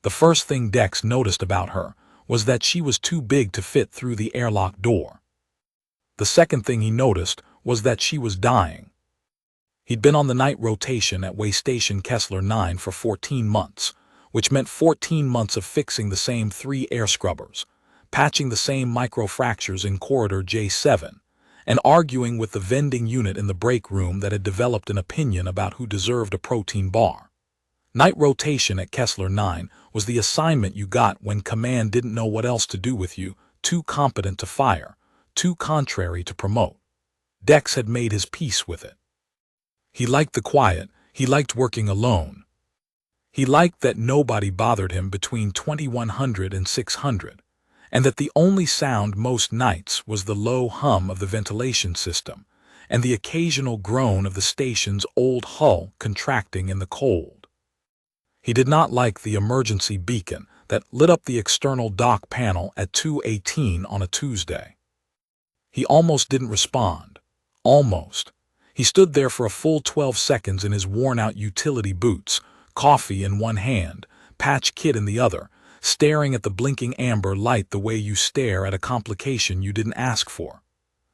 The first thing Dex noticed about her was that she was too big to fit through the airlock door. The second thing he noticed was that she was dying. He'd been on the night rotation at Way Station Kessler 9 for 14 months, which meant 14 months of fixing the same 3 air scrubbers, patching the same microfractures in Corridor J7, and arguing with the vending unit in the break room that had developed an opinion about who deserved a protein bar. Night rotation at Kessler 9 was the assignment you got when command didn't know what else to do with you, too competent to fire, too contrary to promote. Dex had made his peace with it. He liked the quiet, he liked working alone. He liked that nobody bothered him between 2100 and 600, and that the only sound most nights was the low hum of the ventilation system and the occasional groan of the station's old hull contracting in the cold. He did not like the emergency beacon that lit up the external dock panel at 2:18 on a Tuesday. He almost didn't respond. Almost. He stood there for a full 12 seconds in his worn-out utility boots, coffee in one hand, patch kit in the other, staring at the blinking amber light the way you stare at a complication you didn't ask for.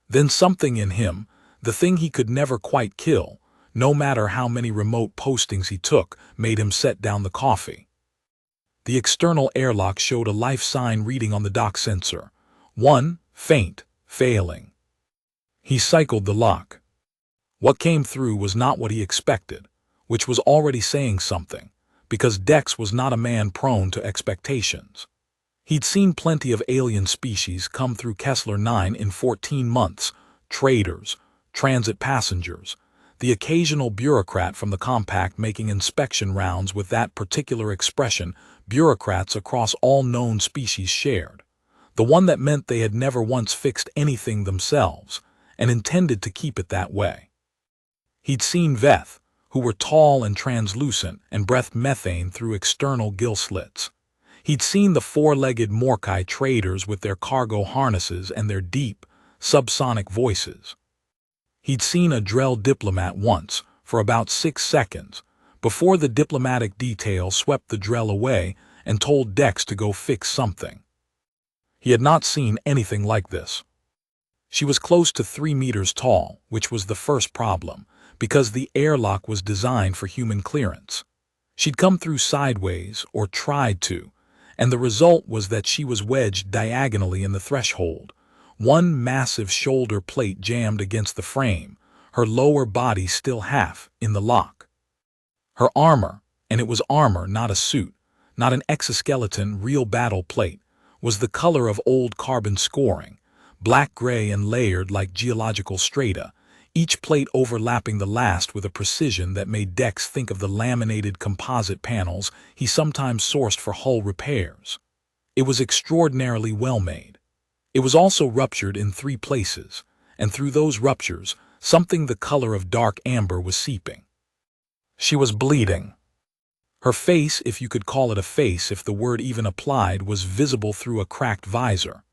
Then something in him, the thing he could never quite kill, no matter how many remote postings he took, made him set down the coffee. The external airlock showed a life sign reading on the dock sensor. 1, faint, failing. He cycled the lock. What came through was not what he expected, which was already saying something, because Dex was not a man prone to expectations. He'd seen plenty of alien species come through Kessler 9 in 14 months, traders, transit passengers, the occasional bureaucrat from the compact making inspection rounds with that particular expression bureaucrats across all known species shared, the one that meant they had never once fixed anything themselves and intended to keep it that way. He'd seen Veth, who were tall and translucent and breathed methane through external gill slits. He'd seen the four-legged Morkai traders with their cargo harnesses and their deep, subsonic voices. He'd seen a Drell diplomat once, for about 6 seconds, before the diplomatic detail swept the Drell away and told Dex to go fix something. He had not seen anything like this. She was close to 3 meters tall, which was the first problem, because the airlock was designed for human clearance. She'd come through sideways, or tried to, and the result was that she was wedged diagonally in the threshold, one massive shoulder plate jammed against the frame, her lower body still half in the lock. Her armor, and it was armor, not a suit, not an exoskeleton, real battle plate, was the color of old carbon scoring, black-gray and layered like geological strata, each plate overlapping the last with a precision that made Dex think of the laminated composite panels he sometimes sourced for hull repairs. It was extraordinarily well made. It was also ruptured in 3 places, and through those ruptures, something the color of dark amber was seeping. She was bleeding. Her face, if you could call it a face if the word even applied, was visible through a cracked visor,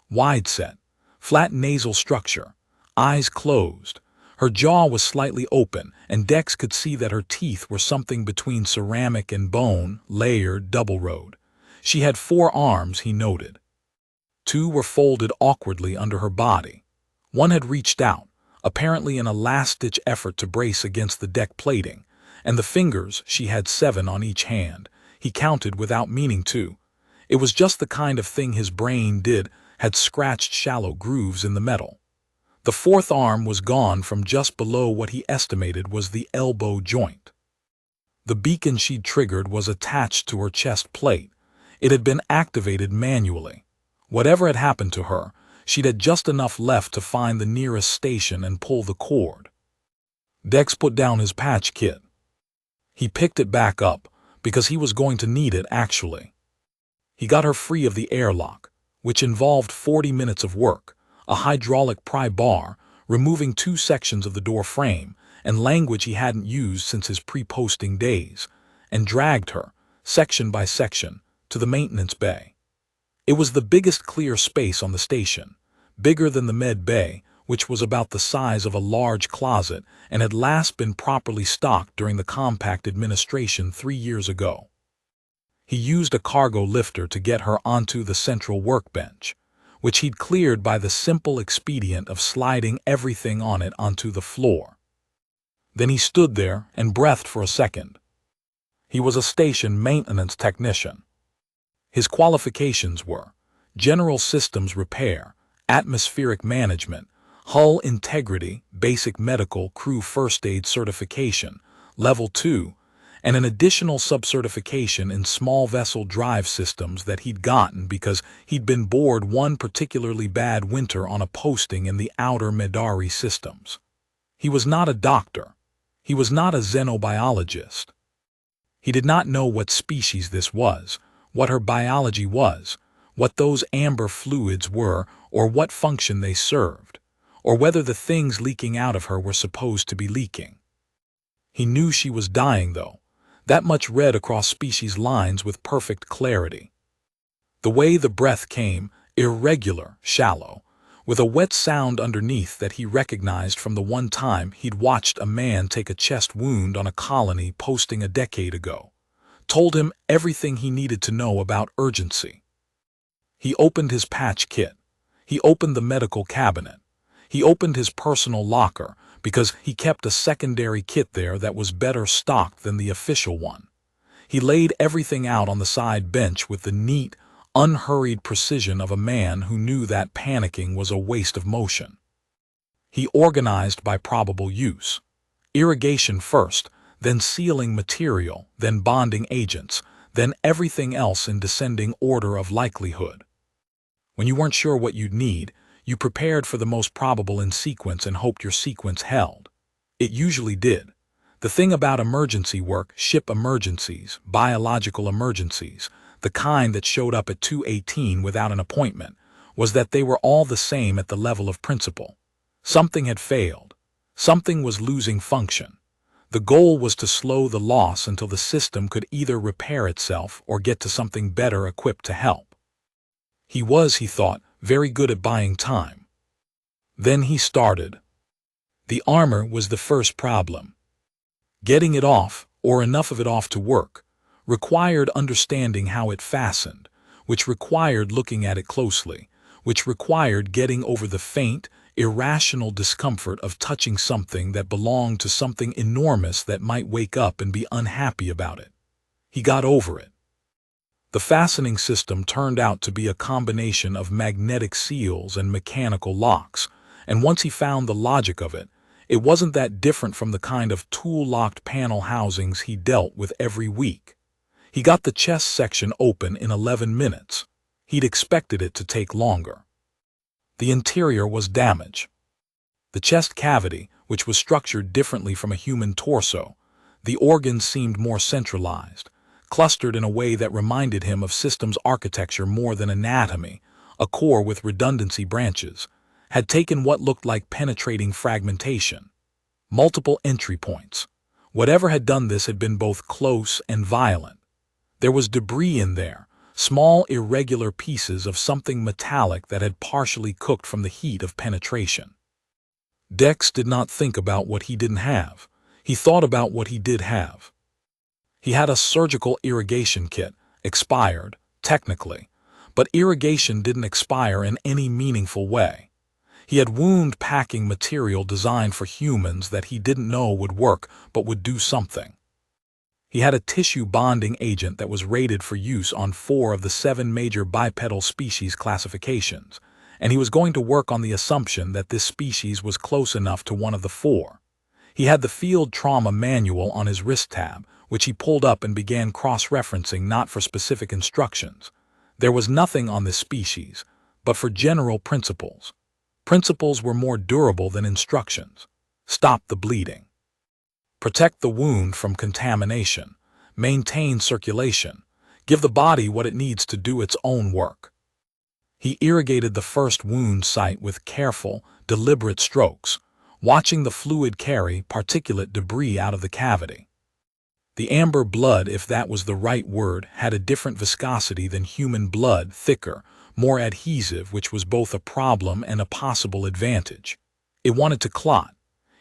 wide set, flat nasal structure, eyes closed. Her jaw was slightly open, and Dex could see that her teeth were something between ceramic and bone, layered, double-rowed. She had 4 arms, he noted. 2 were folded awkwardly under her body. One had reached out, apparently in a last-ditch effort to brace against the deck plating, and the fingers, she had 7 on each hand. He counted without meaning to. It was just the kind of thing his brain did, had scratched shallow grooves in the metal. The 4th arm was gone from just below what he estimated was the elbow joint. The beacon she'd triggered was attached to her chest plate. It had been activated manually. Whatever had happened to her, she'd had just enough left to find the nearest station and pull the cord. Dex put down his patch kit. He picked it back up, because he was going to need it actually. He got her free of the airlock, which involved 40 minutes of work, a hydraulic pry bar, removing 2 sections of the door frame, and language he hadn't used since his pre-posting days, and dragged her, section by section, to the maintenance bay. It was the biggest clear space on the station, bigger than the med bay, which was about the size of a large closet and had last been properly stocked during the compact administration 3 years ago. He used a cargo lifter to get her onto the central workbench, which he'd cleared by the simple expedient of sliding everything on it onto the floor. Then he stood there and breathed for a second. He was a station maintenance technician. His qualifications were general systems repair, atmospheric management, hull integrity, basic medical crew first aid certification, level 2, and an additional sub-certification in small vessel drive systems that he'd gotten because he'd been bored one particularly bad winter on a posting in the outer Medari systems. He was not a doctor. He was not a xenobiologist. He did not know what species this was, what her biology was, what those amber fluids were, or what function they served, or whether the things leaking out of her were supposed to be leaking. He knew she was dying, though. That much read across species lines with perfect clarity. The way the breath came, irregular, shallow, with a wet sound underneath that he recognized from the one time he'd watched a man take a chest wound on a colony posting a decade ago, told him everything he needed to know about urgency. He opened his patch kit. He opened the medical cabinet. He opened his personal locker, because he kept a secondary kit there that was better stocked than the official one. He laid everything out on the side bench with the neat, unhurried precision of a man who knew that panicking was a waste of motion. He organized by probable use. Irrigation first, then sealing material, then bonding agents, then everything else in descending order of likelihood. When you weren't sure what you'd need, you prepared for the most probable in sequence and hoped your sequence held. It usually did. The thing about emergency work, ship emergencies, biological emergencies, the kind that showed up at 2:18 without an appointment, was that they were all the same at the level of principle. Something had failed. Something was losing function. The goal was to slow the loss until the system could either repair itself or get to something better equipped to help. He was, he thought, very good at buying time. Then he started. The armor was the first problem. Getting it off, or enough of it off to work, required understanding how it fastened, which required looking at it closely, which required getting over the faint, irrational discomfort of touching something that belonged to something enormous that might wake up and be unhappy about it. He got over it. The fastening system turned out to be a combination of magnetic seals and mechanical locks, and once he found the logic of it, it wasn't that different from the kind of tool-locked panel housings he dealt with every week. He got the chest section open in 11 minutes. He'd expected it to take longer. The interior was damaged. The chest cavity, which was structured differently from a human torso, the organs seemed more centralized, clustered in a way that reminded him of systems architecture more than anatomy, a core with redundancy branches, had taken what looked like penetrating fragmentation. Multiple entry points. Whatever had done this had been both close and violent. There was debris in there, small irregular pieces of something metallic that had partially cooked from the heat of penetration. Dex did not think about what he didn't have. He thought about what he did have. He had a surgical irrigation kit, expired, technically, but irrigation didn't expire in any meaningful way. He had wound packing material designed for humans that he didn't know would work but would do something. He had a tissue bonding agent that was rated for use on 4 of the 7 major bipedal species classifications, and he was going to work on the assumption that this species was close enough to one of the 4. He had the field trauma manual on his wrist tab, which he pulled up and began cross-referencing not for specific instructions. There was nothing on this species, but for general principles. Principles were more durable than instructions. Stop the bleeding. Protect the wound from contamination. Maintain circulation. Give the body what it needs to do its own work. He irrigated the first wound site with careful, deliberate strokes, watching the fluid carry particulate debris out of the cavity. The amber blood, if that was the right word, had a different viscosity than human blood, thicker, more adhesive, which was both a problem and a possible advantage. It wanted to clot.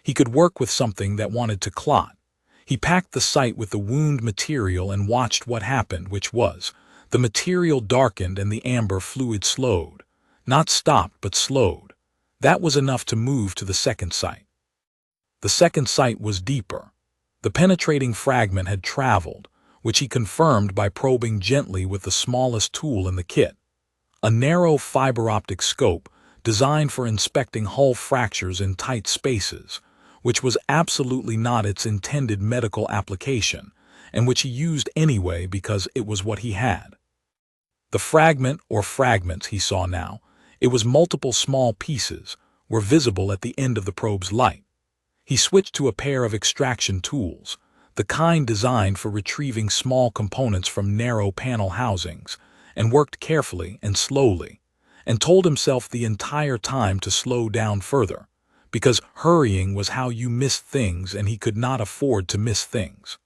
He could work with something that wanted to clot. He packed the site with the wound material and watched what happened, which was, the material darkened and the amber fluid slowed. Not stopped, but slowed. That was enough to move to the second site. The second site was deeper. The penetrating fragment had traveled, which he confirmed by probing gently with the smallest tool in the kit. A narrow fiber-optic scope designed for inspecting hull fractures in tight spaces, which was absolutely not its intended medical application, and which he used anyway because it was what he had. The fragment or fragments he saw now, it was multiple small pieces, were visible at the end of the probe's light. He switched to a pair of extraction tools, the kind designed for retrieving small components from narrow panel housings, and worked carefully and slowly, and told himself the entire time to slow down further, because hurrying was how you missed things and he could not afford to miss things.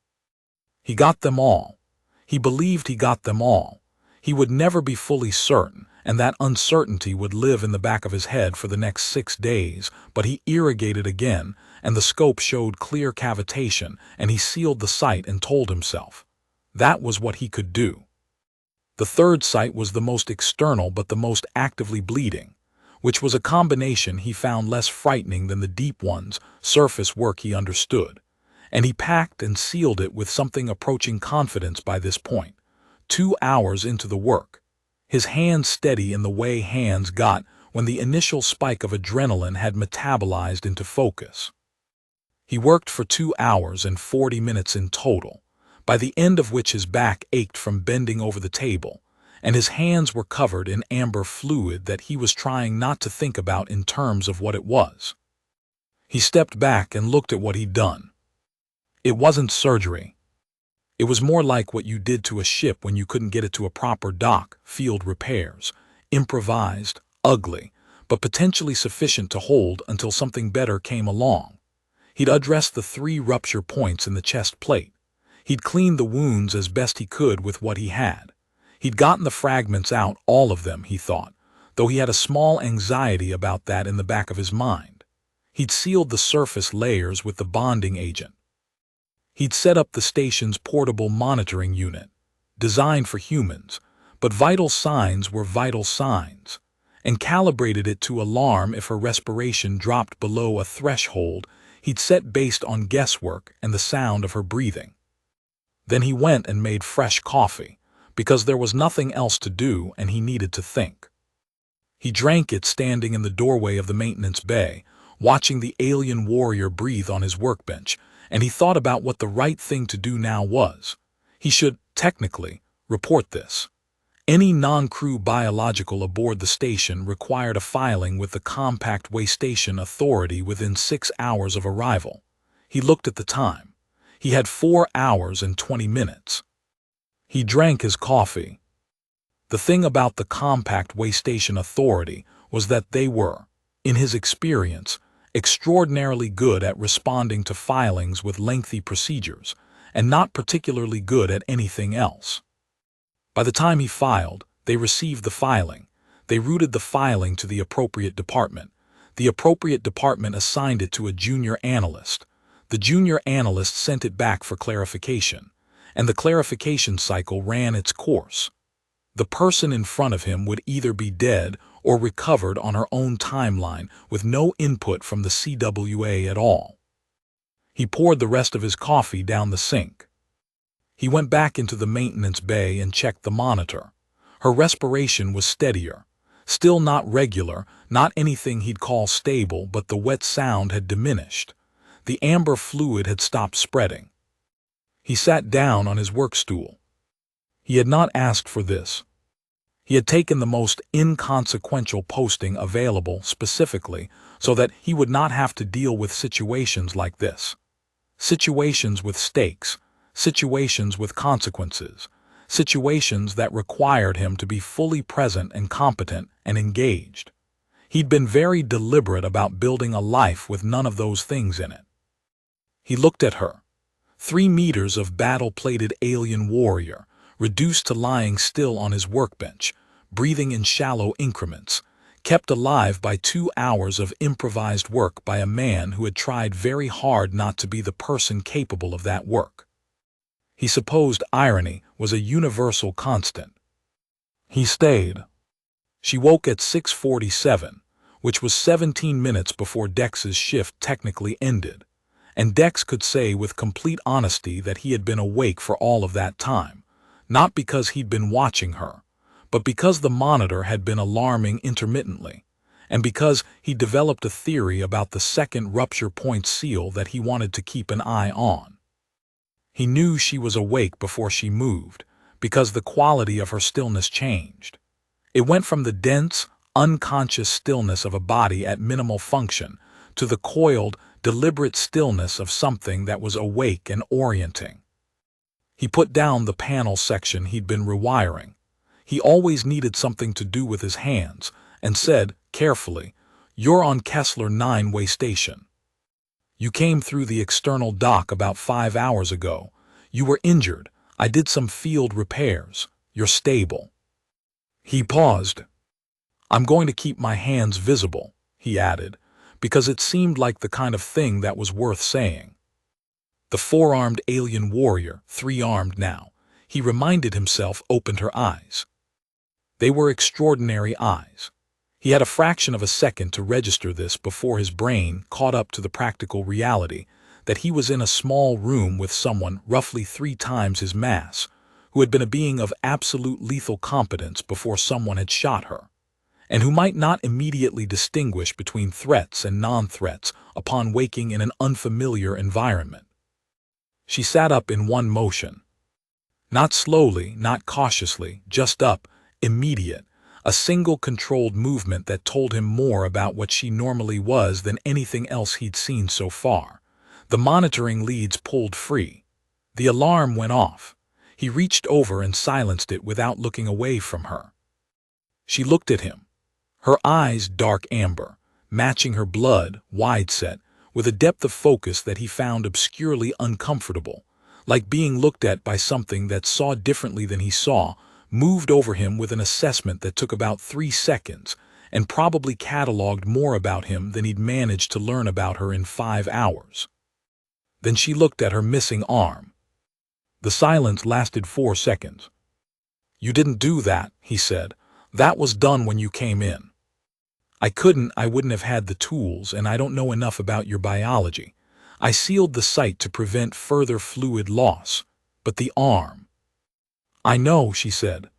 He got them all. He believed he got them all. He would never be fully certain, and that uncertainty would live in the back of his head for the next 6 days, but he irrigated again, and the scope showed clear cavitation, and he sealed the site and told himself. That was what he could do. The third site was the most external but the most actively bleeding, which was a combination he found less frightening than the deep ones, surface work he understood, and he packed and sealed it with something approaching confidence by this point, 2 hours into the work, his hands steady in the way hands got when the initial spike of adrenaline had metabolized into focus. He worked for 2 hours and 40 minutes in total, by the end of which his back ached from bending over the table, and his hands were covered in amber fluid that he was trying not to think about in terms of what it was. He stepped back and looked at what he'd done. It wasn't surgery. It was more like what you did to a ship when you couldn't get it to a proper dock, field repairs, improvised, ugly, but potentially sufficient to hold until something better came along. He'd addressed the 3 rupture points in the chest plate. He'd cleaned the wounds as best he could with what he had. He'd gotten the fragments out, all of them, he thought, though he had a small anxiety about that in the back of his mind. He'd sealed the surface layers with the bonding agent. He'd set up the station's portable monitoring unit, designed for humans, but vital signs were vital signs, and calibrated it to alarm if her respiration dropped below a threshold he'd set based on guesswork and the sound of her breathing. Then he went and made fresh coffee, because there was nothing else to do and he needed to think. He drank it standing in the doorway of the maintenance bay, watching the alien warrior breathe on his workbench, and he thought about what the right thing to do now was. He should, technically, report this. Any non-crew biological aboard the station required a filing with the Compact Way Station Authority within 6 hours of arrival. He looked at the time. He had 4 hours and 20 minutes. He drank his coffee. The thing about the Compact Way Station Authority was that they were, in his experience, extraordinarily good at responding to filings with lengthy procedures, and not particularly good at anything else. By the time he filed, they received the filing. They routed the filing to the appropriate department. The appropriate department assigned it to a junior analyst. The junior analyst sent it back for clarification, and the clarification cycle ran its course. The person in front of him would either be dead or recovered on her own timeline with no input from the CWA at all. He poured the rest of his coffee down the sink. He went back into the maintenance bay and checked the monitor. Her respiration was steadier, still not regular, not anything he'd call stable, but the wet sound had diminished. The amber fluid had stopped spreading. He sat down on his work stool. He had not asked for this. He had taken the most inconsequential posting available specifically so that he would not have to deal with situations like this. Situations with stakes, situations with consequences, situations that required him to be fully present and competent and engaged. He'd been very deliberate about building a life with none of those things in it. He looked at her. 3 meters of battle-plated alien warrior, reduced to lying still on his workbench, breathing in shallow increments, kept alive by 2 hours of improvised work by a man who had tried very hard not to be the person capable of that work. He supposed irony was a universal constant. He stayed. She woke at 6:47, which was 17 minutes before Dex's shift technically ended, and Dex could say with complete honesty that he had been awake for all of that time, not because he'd been watching her, but because the monitor had been alarming intermittently, and because he developed a theory about the second rupture point seal that he wanted to keep an eye on. He knew she was awake before she moved, because the quality of her stillness changed. It went from the dense, unconscious stillness of a body at minimal function to the coiled, deliberate stillness of something that was awake and orienting. He put down the panel section he'd been rewiring. He always needed something to do with his hands, and said, carefully, "You're on Kessler 9-way station. You came through the external dock about 5 hours ago. You were injured. I did some field repairs. You're stable." He paused. "I'm going to keep my hands visible," he added, because it seemed like the kind of thing that was worth saying. The four-armed alien warrior, three-armed now, he reminded himself, opened her eyes. They were extraordinary eyes. He had a fraction of a second to register this before his brain caught up to the practical reality that he was in a small room with someone roughly 3 times his mass, who had been a being of absolute lethal competence before someone had shot her, and who might not immediately distinguish between threats and non-threats upon waking in an unfamiliar environment. She sat up in one motion. Not slowly, not cautiously, just up, immediate, a single controlled movement that told him more about what she normally was than anything else he'd seen so far. The monitoring leads pulled free. The alarm went off. He reached over and silenced it without looking away from her. She looked at him, her eyes dark amber, matching her blood, wide-set, with a depth of focus that he found obscurely uncomfortable, like being looked at by something that saw differently than he saw, moved over him with an assessment that took about 3 seconds and probably cataloged more about him than he'd managed to learn about her in 5 hours. Then she looked at her missing arm. The silence lasted 4 seconds. "You didn't do that," he said. "That was done when you came in." I wouldn't have had the tools, and I don't know enough about your biology. I sealed the site to prevent further fluid loss. But the arm—" "I know," she said.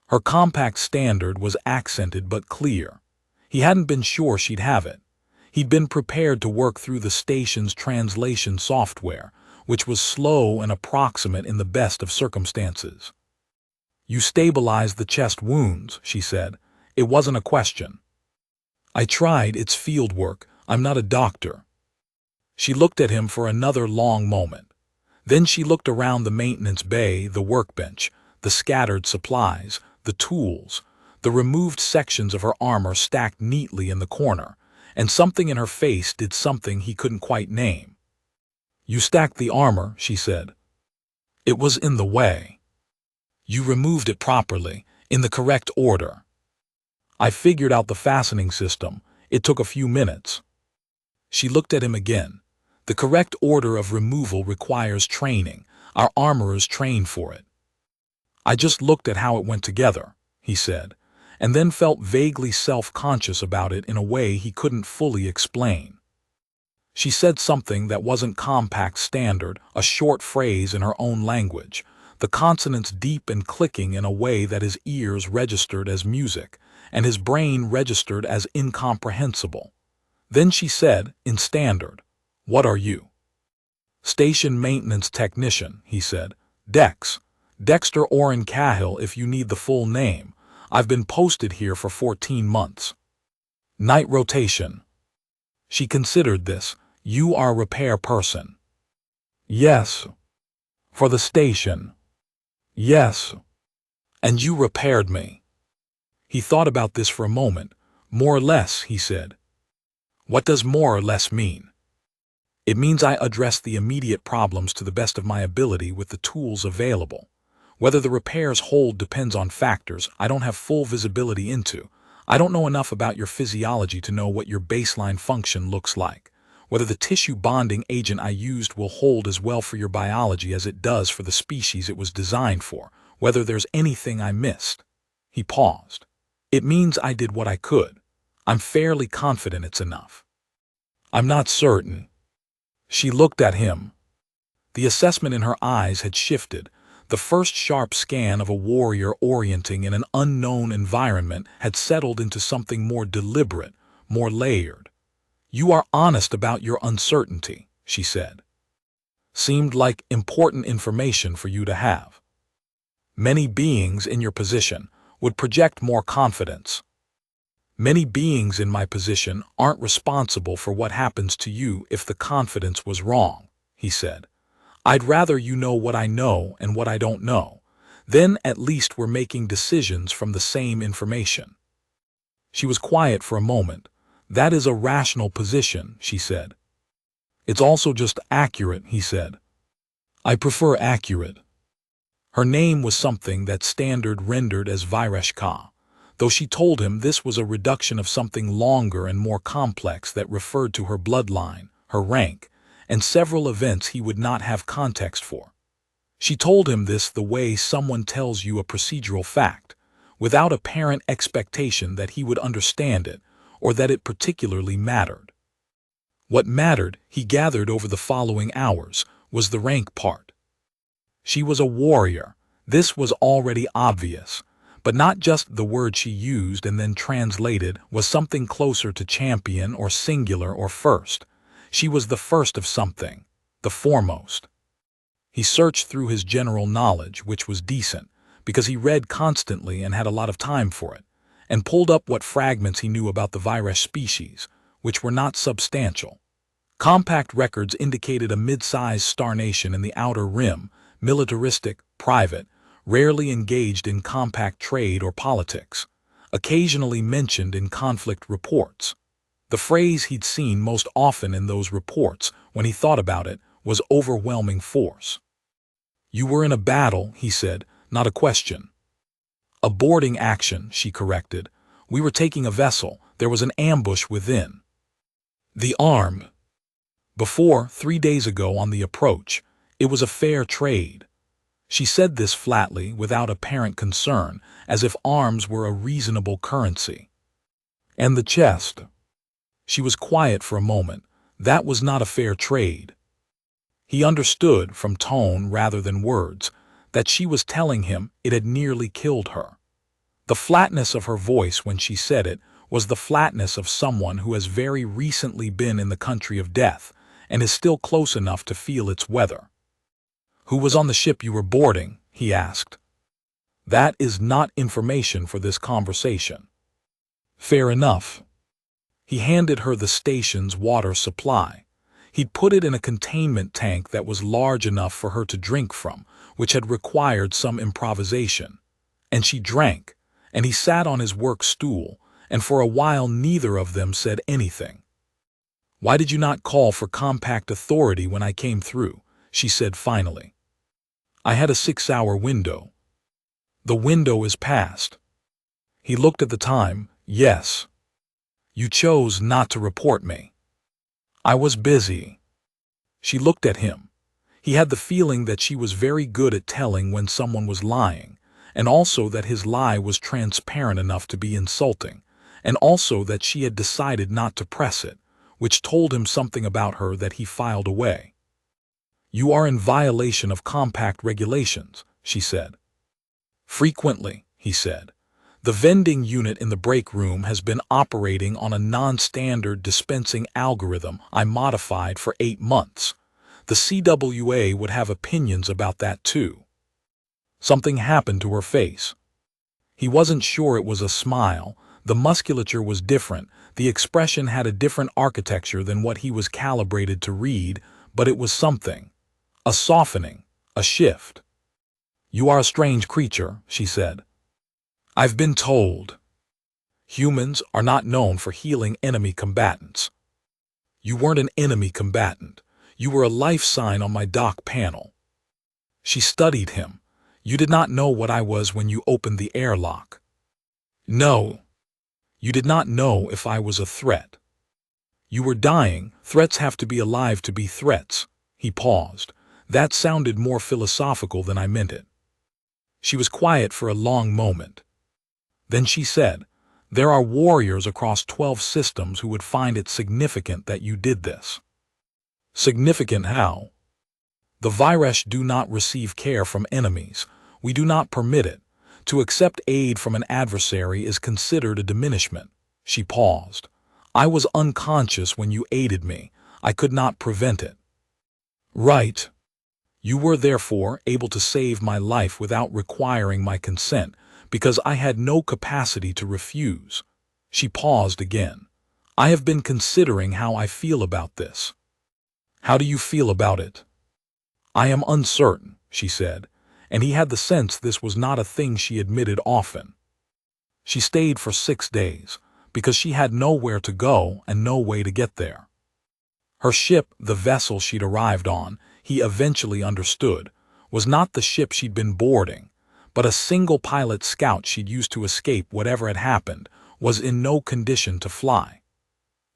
Her compact standard was accented but clear. He hadn't been sure she'd have it. He'd been prepared to work through the station's translation software, which was slow and approximate in the best of circumstances. "You stabilized the chest wounds," she said. "It wasn't a question." "I tried. It's field work. I'm not a doctor." She looked at him for another long moment. Then she looked around the maintenance bay, the workbench, the scattered supplies, the tools, the removed sections of her armor stacked neatly in the corner, and something in her face did something he couldn't quite name. "You stacked the armor," she said. "It was in the way. You removed it properly, in the correct order. I figured out the fastening system. It took a few minutes." She looked at him again. "The correct order of removal requires training. Our armorers train for it." "I just looked at how it went together," he said, and then felt vaguely self-conscious about it in a way he couldn't fully explain. She said something that wasn't compact standard, a short phrase in her own language, the consonants deep and clicking in a way that his ears registered as music, and his brain registered as incomprehensible. Then she said, in standard, "What are you?" "Station maintenance technician," he said. Dexter Orrin Cahill if you need the full name. I've been posted here for 14 months. Night rotation." She considered this. "You are a repair person." "Yes." "For the station." "Yes." "And you repaired me." He thought about this for a moment. "More or less," he said. "What does more or less mean?" "It means I address the immediate problems to the best of my ability with the tools available. Whether the repairs hold depends on factors I don't have full visibility into. I don't know enough about your physiology to know what your baseline function looks like, whether the tissue bonding agent I used will hold as well for your biology as it does for the species it was designed for, whether there's anything I missed." He paused. "It means I did what I could. I'm fairly confident it's enough." "I'm not certain." She looked at him. The assessment in her eyes had shifted. The first sharp scan of a warrior orienting in an unknown environment had settled into something more deliberate, more layered. "You are honest about your uncertainty," she said. "Seemed like important information for you to have. Many beings in your position would project more confidence. Many beings in my position aren't responsible for what happens to you if the confidence was wrong," he said. "I'd rather you know what I know and what I don't know. Then at least we're making decisions from the same information." She was quiet for a moment. "That is a rational position," she said. "It's also just accurate," he said. "I prefer accurate." Her name was something that Standard rendered as Vireshka, though she told him this was a reduction of something longer and more complex that referred to her bloodline, her rank, and several events he would not have context for. She told him this the way someone tells you a procedural fact, without apparent expectation that he would understand it or that it particularly mattered. What mattered, he gathered over the following hours, was the rank part. She was a warrior. This was already obvious, but not just the word she used and then translated was something closer to champion or singular or first. She was the first of something, the foremost. He searched through his general knowledge, which was decent, because he read constantly and had a lot of time for it, and pulled up what fragments he knew about the Viresh species, which were not substantial. Compact records indicated a mid-sized star nation in the outer rim, militaristic, private, rarely engaged in compact trade or politics, occasionally mentioned in conflict reports. The phrase he'd seen most often in those reports, when he thought about it, was overwhelming force. "You were in a battle," he said, "not a question." "A boarding action," she corrected. "We were taking a vessel. There was an ambush within the arm. Before, 3 days ago on the approach, it was a fair trade." She said this flatly, without apparent concern, as if arms were a reasonable currency. "And the chest?" She was quiet for a moment. "That was not a fair trade." He understood, from tone rather than words, that she was telling him it had nearly killed her. The flatness of her voice when she said it was the flatness of someone who has very recently been in the country of death and is still close enough to feel its weather. "Who was on the ship you were boarding?" he asked. "That is not information for this conversation." "Fair enough." He handed her the station's water supply. He'd put it in a containment tank that was large enough for her to drink from, which had required some improvisation. And she drank, and he sat on his work stool, and for a while neither of them said anything. "Why did you not call for compact authority when I came through?" she said finally. "I had a 6-hour window." "The window is past." He looked at the time. "Yes. You chose not to report me." "I was busy." She looked at him. He had the feeling that she was very good at telling when someone was lying, and also that his lie was transparent enough to be insulting, and also that she had decided not to press it, which told him something about her that he filed away. "You are in violation of compact regulations," she said. "Frequently," he said. "The vending unit in the break room has been operating on a non-standard dispensing algorithm I modified for 8 months. The CWA would have opinions about that too." Something happened to her face. He wasn't sure it was a smile. The musculature was different. The expression had a different architecture than what he was calibrated to read, but it was something. A softening, a shift. "You are a strange creature," she said. "I've been told. Humans are not known for healing enemy combatants." "You weren't an enemy combatant. You were a life sign on my dock panel." She studied him. "You did not know what I was when you opened the airlock." "No. You did not know if I was a threat. You were dying. Threats have to be alive to be threats. He paused. That sounded more philosophical than I meant it. She was quiet for a long moment. Then she said, "There are warriors across 12 systems who would find it significant that you did this." Significant how? The Vairesh do not receive care from enemies. We do not permit it. To accept aid from an adversary is considered a diminishment. She paused. I was unconscious when you aided me. I could not prevent it. Right. You were therefore able to save my life without requiring my consent, because I had no capacity to refuse. She paused again. I have been considering how I feel about this. How do you feel about it? I am uncertain, she said, and he had the sense this was not a thing she admitted often. She stayed for 6 days, because she had nowhere to go and no way to get there. Her ship, the vessel she'd arrived on, he eventually understood, was not the ship she'd been boarding, but a single-pilot scout she'd used to escape whatever had happened, was in no condition to fly.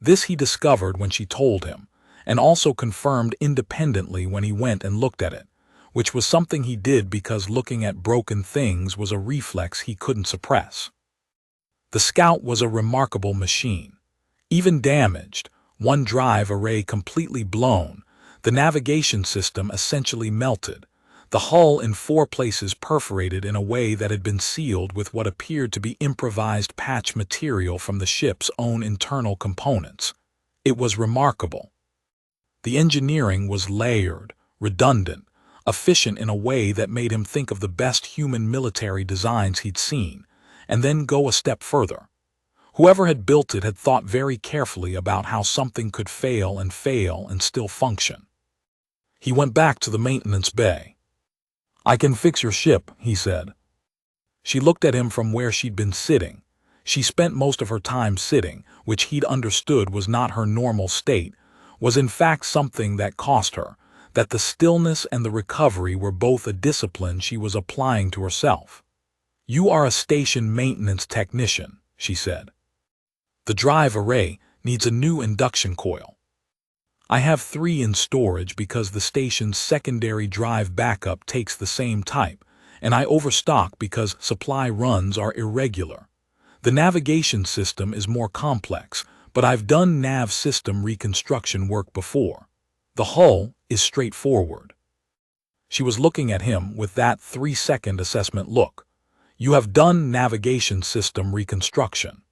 This he discovered when she told him, and also confirmed independently when he went and looked at it, which was something he did because looking at broken things was a reflex he couldn't suppress. The scout was a remarkable machine. Even damaged, one drive array completely blown, the navigation system essentially melted, the hull in 4 places perforated in a way that had been sealed with what appeared to be improvised patch material from the ship's own internal components. It was remarkable. The engineering was layered, redundant, efficient in a way that made him think of the best human military designs he'd seen, and then go a step further. Whoever had built it had thought very carefully about how something could fail and still function. He went back to the maintenance bay. I can fix your ship, he said. She looked at him from where she'd been sitting. She spent most of her time sitting, which he'd understood was not her normal state, was in fact something that cost her, that the stillness and the recovery were both a discipline she was applying to herself. You are a station maintenance technician, she said. The drive array needs a new induction coil. I have 3 in storage because the station's secondary drive backup takes the same type, and I overstock because supply runs are irregular. The navigation system is more complex, but I've done nav system reconstruction work before. The hull is straightforward. She was looking at him with that 3-second assessment look. You have done navigation system reconstruction.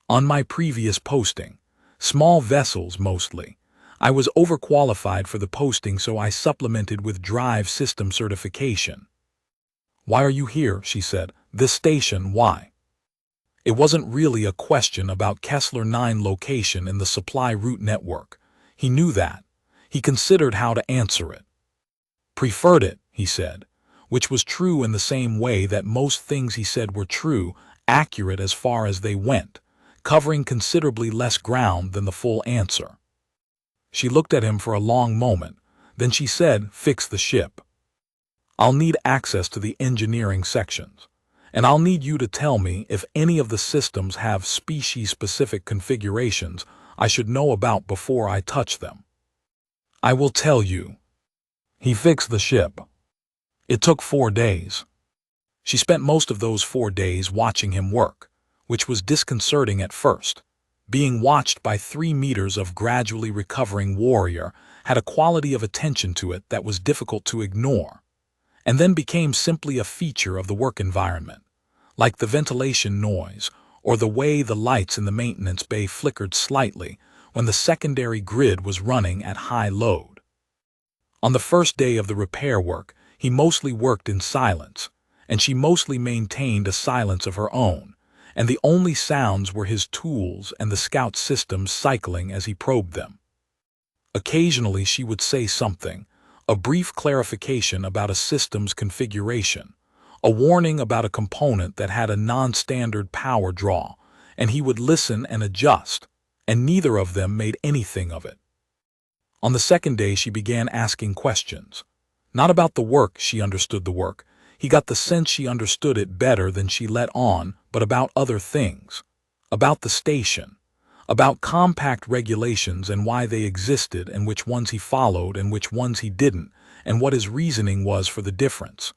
On my previous posting, small vessels mostly, I was overqualified for the posting, so I supplemented with drive system certification. Why are you here? She said. This station, why? It wasn't really a question about Kessler 9 location in the supply route network. He knew that. He considered how to answer it. Preferred it, he said, which was true in the same way that most things he said were true, accurate as far as they went, covering considerably less ground than the full answer. She looked at him for a long moment, then she said, fix the ship. I'll need access to the engineering sections, and I'll need you to tell me if any of the systems have species-specific configurations I should know about before I touch them. I will tell you. He fixed the ship. It took 4 days. She spent most of those 4 days watching him work, which was disconcerting at first. Being watched by 3 meters of gradually recovering warrior had a quality of attention to it that was difficult to ignore, and then became simply a feature of the work environment, like the ventilation noise or the way the lights in the maintenance bay flickered slightly when the secondary grid was running at high load. On the first day of the repair work, he mostly worked in silence, and she mostly maintained a silence of her own, and the only sounds were his tools and the scout systems cycling as he probed them. Occasionally she would say something, a brief clarification about a system's configuration, a warning about a component that had a non-standard power draw, and he would listen and adjust, and neither of them made anything of it. On the second day she began asking questions. Not about the work, she understood the work. He got the sense she understood it better than she let on, but about other things. About the station. About compact regulations and why they existed and which ones he followed and which ones he didn't, and what his reasoning was for the difference.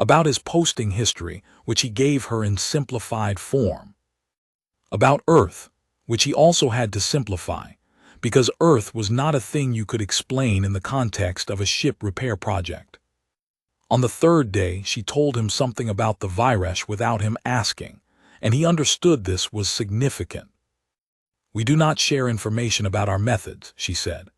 About his posting history, which he gave her in simplified form. About Earth, which he also had to simplify, because Earth was not a thing you could explain in the context of a ship repair project. On the third day, she told him something about the virus without him asking, and he understood this was significant. "We do not share information about our methods," she said.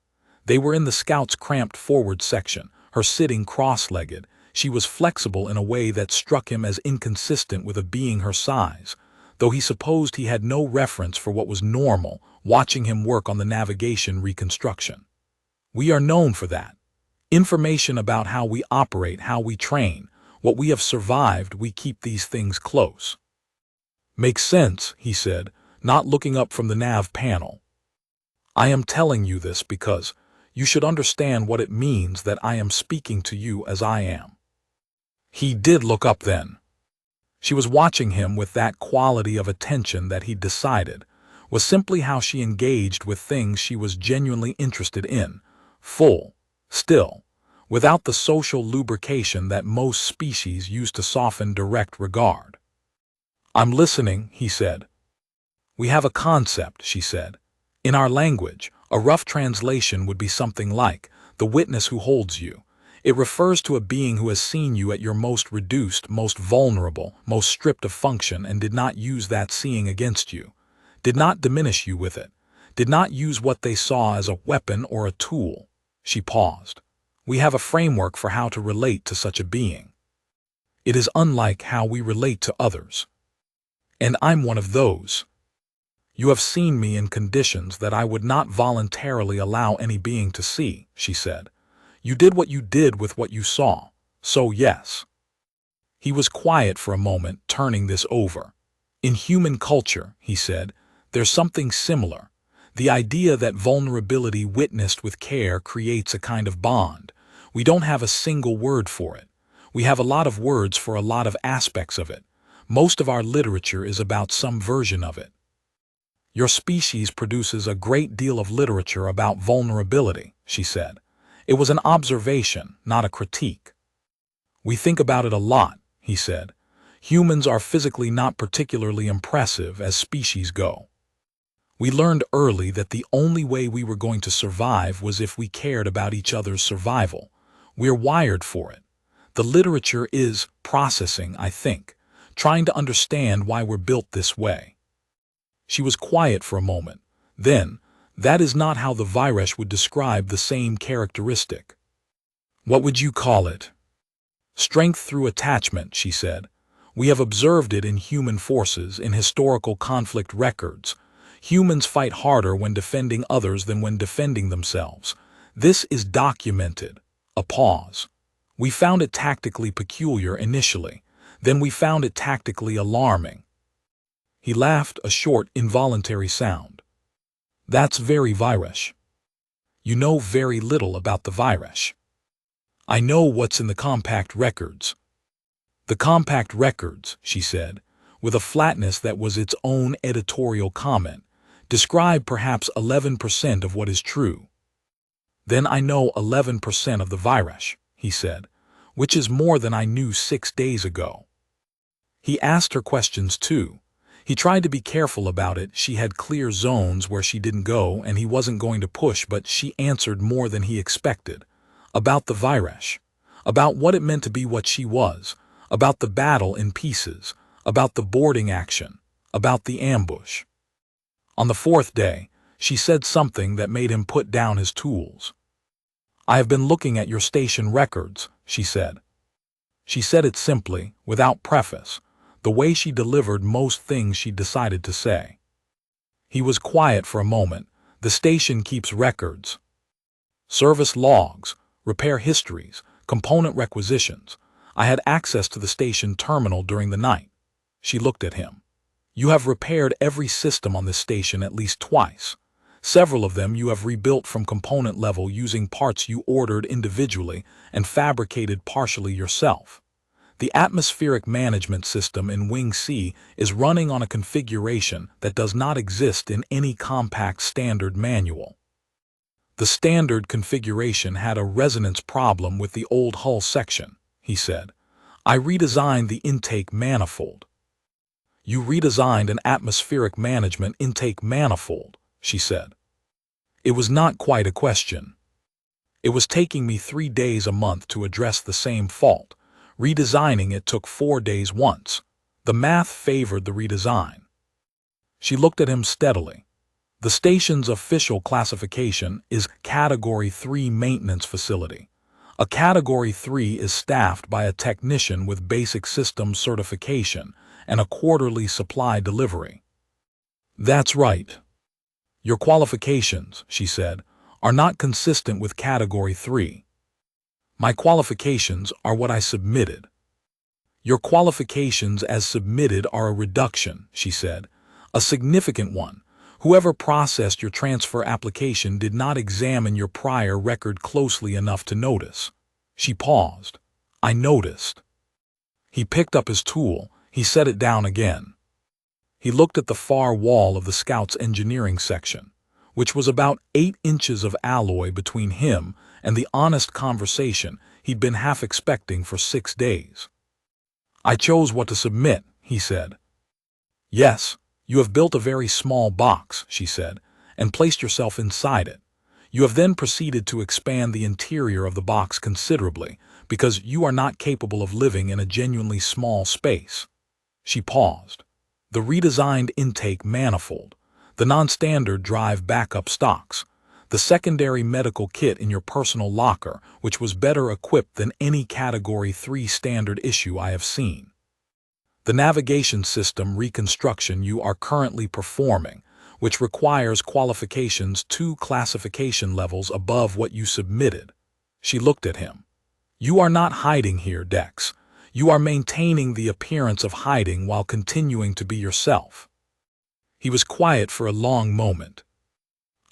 They were in the scout's cramped forward section, her sitting cross-legged. She was flexible in a way that struck him as inconsistent with a being her size, though he supposed he had no reference for what was normal, watching him work on the navigation reconstruction. "We are known for that. Information about how we operate, how we train, what we have survived, we keep these things close." "Makes sense," he said, not looking up from the nav panel. "I am telling you this because you should understand what it means that I am speaking to you as I am." He did look up then. She was watching him with that quality of attention that he decided was simply how she engaged with things she was genuinely interested in, full, still, without the social lubrication that most species use to soften direct regard. "I'm listening," he said. "We have a concept," she said. "In our language, a rough translation would be something like, the witness who holds you. It refers to a being who has seen you at your most reduced, most vulnerable, most stripped of function and did not use that seeing against you, did not diminish you with it, did not use what they saw as a weapon or a tool." She paused. "We have a framework for how to relate to such a being. It is unlike how we relate to others. And I'm one of those. You have seen me in conditions that I would not voluntarily allow any being to see," she said. "You did what you did with what you saw, so yes." He was quiet for a moment, turning this over. "In human culture," he said, "there's something similar. The idea that vulnerability witnessed with care creates a kind of bond. We don't have a single word for it. We have a lot of words for a lot of aspects of it. Most of our literature is about some version of it. Your species produces a great deal of literature about vulnerability," she said. It was an observation, not a critique. "We think about it a lot," he said. "Humans are physically not particularly impressive as species go. We learned early that the only way we were going to survive was if we cared about each other's survival. We're wired for it. The literature is processing, I think, trying to understand why we're built this way." She was quiet for a moment. Then, "That is not how the virus would describe the same characteristic." "What would you call it?" "Strength through attachment," she said. "We have observed it in human forces, in historical conflict records. Humans fight harder when defending others than when defending themselves. This is documented." A pause. "We found it tactically peculiar initially. Then we found it tactically alarming." He laughed, a short, involuntary sound. "That's very virus. You know very little about the virus." "I know what's in the compact records." "The compact records," she said, with a flatness that was its own editorial comment, "describe perhaps 11% of what is true." "Then I know 11% of the virus," he said, "which is more than I knew 6 days ago." He asked her questions too. He tried to be careful about it. She had clear zones where she didn't go, and he wasn't going to push, but she answered more than he expected. About the virus. About what it meant to be what she was. About the battle in pieces. About the boarding action. About the ambush. On the 4th day, she said something that made him put down his tools. "I have been looking at your station records," she said. She said it simply, without preface, the way she delivered most things she decided to say. He was quiet for a moment. "The station keeps records. Service logs, repair histories, component requisitions. I had access to the station terminal during the night." She looked at him. "You have repaired every system on this station at least twice. Several of them you have rebuilt from component level using parts you ordered individually and fabricated partially yourself. The atmospheric management system in Wing C is running on a configuration that does not exist in any compact standard manual. The standard configuration had a resonance problem with the old hull section, he said. I redesigned the intake manifold. You redesigned an atmospheric management intake manifold, she said. It was not quite a question. It was taking me 3 days a month to address the same fault. Redesigning it took 4 days once. The math favored the redesign. She looked at him steadily. The station's official classification is Category 3 Maintenance Facility. A Category 3 is staffed by a technician with basic systems certification and a quarterly supply delivery. That's right. Your qualifications, she said, are not consistent with Category 3. My qualifications are what I submitted. Your qualifications as submitted are a reduction, she said, a significant one. Whoever processed your transfer application did not examine your prior record closely enough to notice. She paused. I noticed. He picked up his tool. He set it down again. He looked at the far wall of the Scouts' engineering section, which was about 8 inches of alloy between him and the honest conversation he'd been half expecting for 6 days. I chose what to submit, he said. Yes, you have built a very small box, she said, and placed yourself inside it. You have then proceeded to expand the interior of the box considerably because you are not capable of living in a genuinely small space. She paused. The redesigned intake manifold, the non-standard drive backup stocks, the secondary medical kit in your personal locker, which was better equipped than any Category 3 standard issue I have seen. The navigation system reconstruction you are currently performing, which requires qualifications 2 classification levels above what you submitted. She looked at him. You are not hiding here, Dex. You are maintaining the appearance of hiding while continuing to be yourself. He was quiet for a long moment.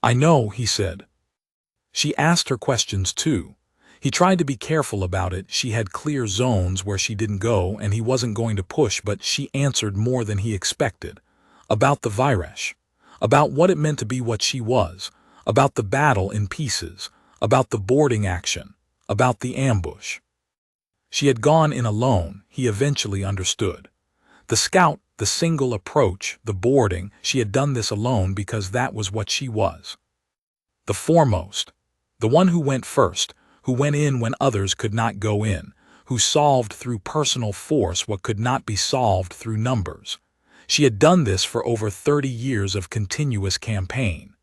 I know, he said. She asked her questions too. He tried to be careful about it. She had clear zones where she didn't go and he wasn't going to push, but she answered more than he expected. About the virus. About what it meant to be what she was. About the battle in pieces. About the boarding action. About the ambush. She had gone in alone, he eventually understood. The scout, the single approach, the boarding, she had done this alone because that was what she was. The foremost. The one who went first, who went in when others could not go in, who solved through personal force what could not be solved through numbers. She had done this for over 30 years of continuous campaign.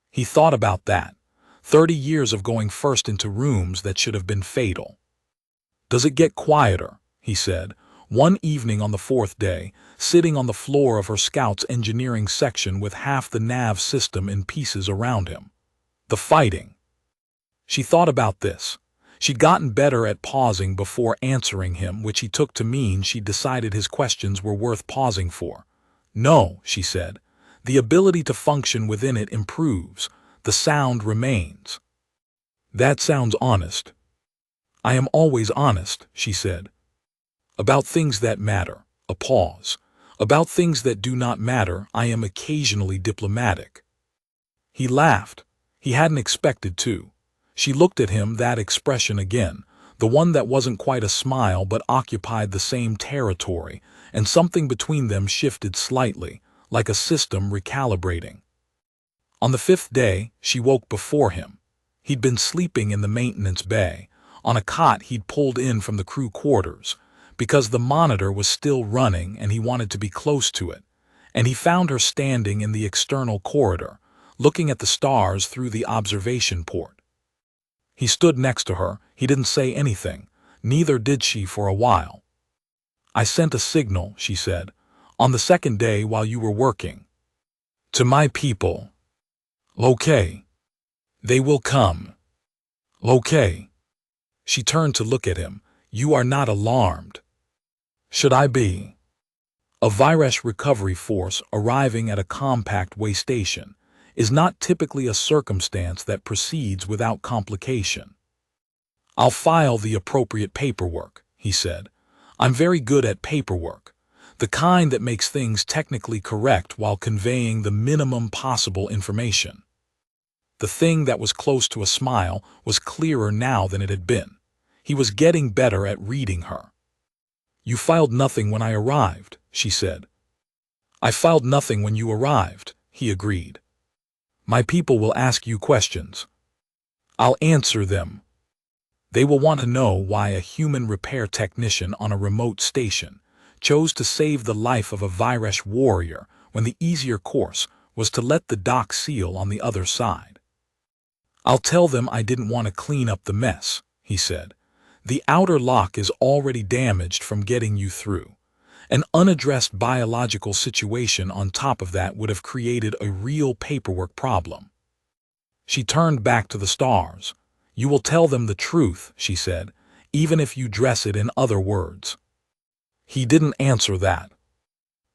He thought about that. 30 years of going first into rooms that should have been fatal. Does it get quieter? He said, one evening on the 4th day, sitting on the floor of her Scouts' engineering section with half the nav system in pieces around him. The fighting. She thought about this. She'd gotten better at pausing before answering him, which he took to mean she'd decided his questions were worth pausing for. No, she said. The ability to function within it improves. The sound remains. That sounds honest. I am always honest, she said. About things that matter. A pause. About things that do not matter, I am occasionally diplomatic. He laughed. He hadn't expected to. She looked at him, that expression again, the one that wasn't quite a smile but occupied the same territory, and something between them shifted slightly, like a system recalibrating. On the 5th day, she woke before him. He'd been sleeping in the maintenance bay, on a cot he'd pulled in from the crew quarters, because the monitor was still running and he wanted to be close to it, and he found her standing in the external corridor, looking at the stars through the observation port. He stood next to her. He didn't say anything. Neither did she for a while. I sent a signal, she said, on the 2nd day while you were working. To my people. Okay. They will come. Okay. She turned to look at him. You are not alarmed. Should I be? A virus recovery force arriving at a compact way station is not typically a circumstance that proceeds without complication. I'll file the appropriate paperwork, he said. I'm very good at paperwork, the kind that makes things technically correct while conveying the minimum possible information. The thing that was close to a smile was clearer now than it had been. He was getting better at reading her. "You filed nothing when I arrived," she said. "I filed nothing when you arrived," he agreed. "My people will ask you questions. I'll answer them. They will want to know why a human repair technician on a remote station chose to save the life of a Virish warrior when the easier course was to let the dock seal on the other side. I'll tell them I didn't want to clean up the mess," he said. "The outer lock is already damaged from getting you through. An unaddressed biological situation on top of that would have created a real paperwork problem." She turned back to the stars. "You will tell them the truth," she said, "even if you dress it in other words." He didn't answer that.